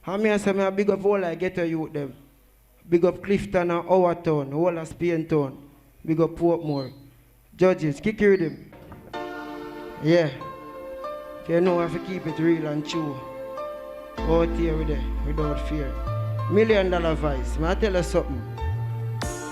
And me I say, I big up all I get to youth them. Big up Clifton and Howerton, all of Spain Town. Big up Portmore. Judges, kick your rhythm. Yeah. You know I have to keep it real and true. Out here with it, without fear. $1,000,000 vice. May I tell you something?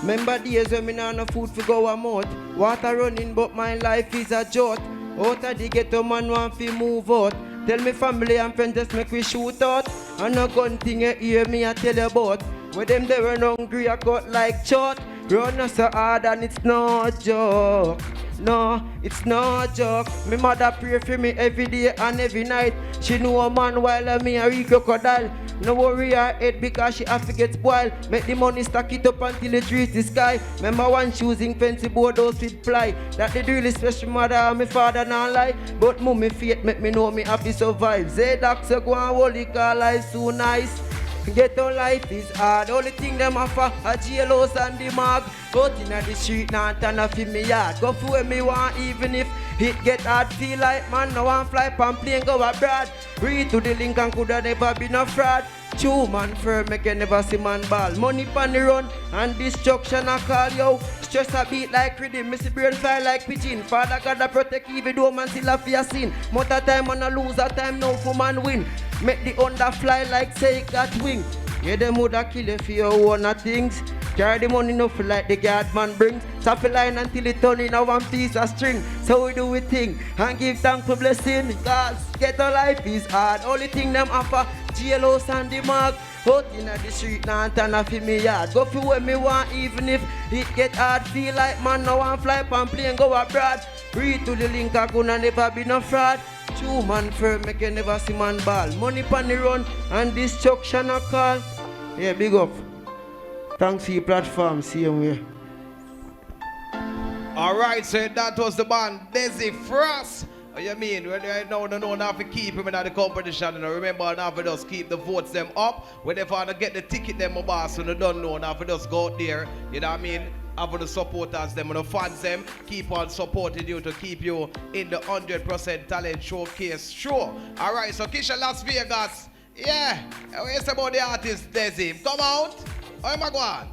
Remember days when me nah no food for go a mouth. Water running but my life is a jot. Out of the ghetto man want to move out. Tell me family and friends just make we shoot out. And no gun thing you hear me I tell you about. When them they run hungry I cut like chalk. Run us so hard and it's no joke. No, it's no joke. Me mother pray for me every day and every night. She know a man while me a real crocodile. No worry her head because she have to get spoiled. Make the money stack it up until it reach the sky. Remember one choosing fancy board house with ply. That the really special mother and my father not lie. But mommy faith make me know me happy survive. Say doctor go and hold it call life so nice. Ghetto life is hard. Only thing them offer a jailhouse and the mark. Out in the street now turn off in me yard. Go for where me want even if it get hard. Feel like man no one fly pan plane go abroad. Read to the link and coulda never been a fraud. True man firm make you never see man ball. Money pan the run and destruction I call yo. Stress a beat like rhythm, missy brain fly like pigeon. Father God a protect even though man still a fear sin. Mother time man a lose a time now for man win. Make the under fly like say it got wing. Yeah, them woulda kill you for your own things. Carry the money enough like the guard man brings. Tap a line until it turn in a one piece of string. So we do we thing and give thanks for blessing. Cause ghetto life is hard. Only thing them offer jailhouse and the mark. Out in the street now turn off in me yard. Go for where me want even if it get hard. Feel like man no one fly pan plane go abroad. Read to the link I coulda never be no fraud. True man firm make you never see man ball. Money pan the run and destruction a call. Yeah, big up. Thanks for your platform, same way. Alright, so that was the band Dezzy Frass. What you mean? Well, right now, no now to keep him in the competition. And remember, now for just keep the votes them up. When they want to get the ticket, them, my boss, so they don't know. Now for just go out there, you know what I mean? Have the supporters, them, and the fans, them, keep on supporting you to keep you in the 100% talent showcase. Sure. Alright, so Kisha Las Vegas. Yeah. What's about the artist, Dezzy? Come out. How am I going?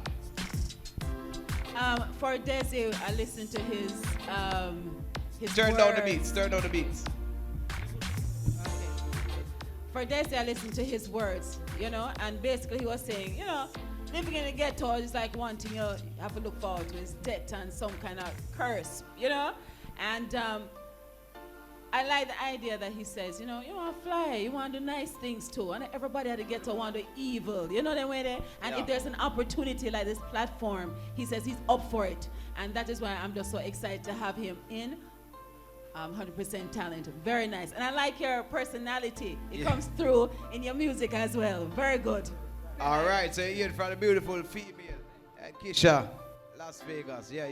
For Dezzy, I listened to his Turn words. down the beats. Turn down the beats. Okay. For Dezzy, I listened to his words, you know, and basically he was saying, you know, living in the ghetto is like one thing you have to look forward to is death and some kind of curse, you know, and I like the idea that he says, you know, you want to fly, you want to do nice things too. And everybody at the ghetto want to do evil. You know the way there? And if there's an opportunity like this platform, he says he's up for it. And that is why I'm just so excited to have him in 100% talent. Very nice. And I like your personality. It comes through in your music as well. Very good. All right, so you're from the beautiful female, Kisha, Las Vegas. Yeah.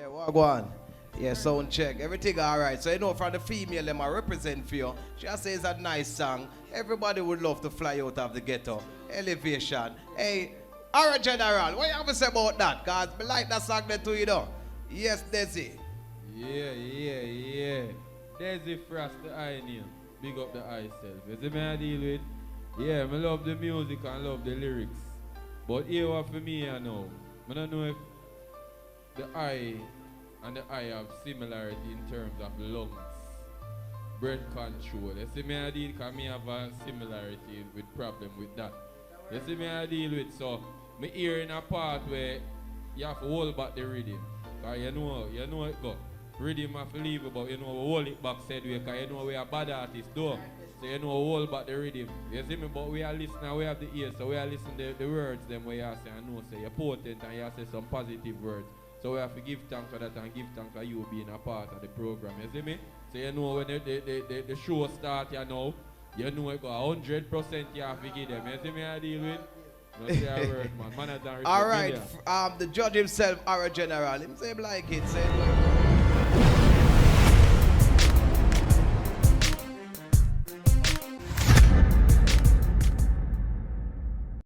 What go on? Yeah, sound check. Everything all right. So you know from the female them I represent for you. She says it's a nice song. Everybody would love to fly out of the ghetto. Elevation. Hey, our general, what you have to say about that? Cause I like that song there too, you know. Yes, Dezzy. Yeah. Dezzy Frass, the eye name. Big up the eye self. You see me I deal with? Yeah, I love the music and love the lyrics. But here what for me I know. I don't know if the eye and the eye have similarity in terms of lungs, breath control. You see me I deal because me have a similarity with problem with that. You see me I deal with, so me hear in a part where you have to hold back the rhythm. Because you know it go. Rhythm have to leave it, but you know hold it back said way, because you know we are bad artists though. So you know hold back the rhythm. You see me, but we are listening, we have the ears, so we are listening to the words them where you say, I know say you're potent and you say some positive words. So we have to give thanks for that and give thanks for you being a part of the program, you see me? So you know when the show starts, you know it go 100% you have to give them. You see me I deal with? Don't say a word, man. Man has done all right, the judge himself, our general, him say like it, say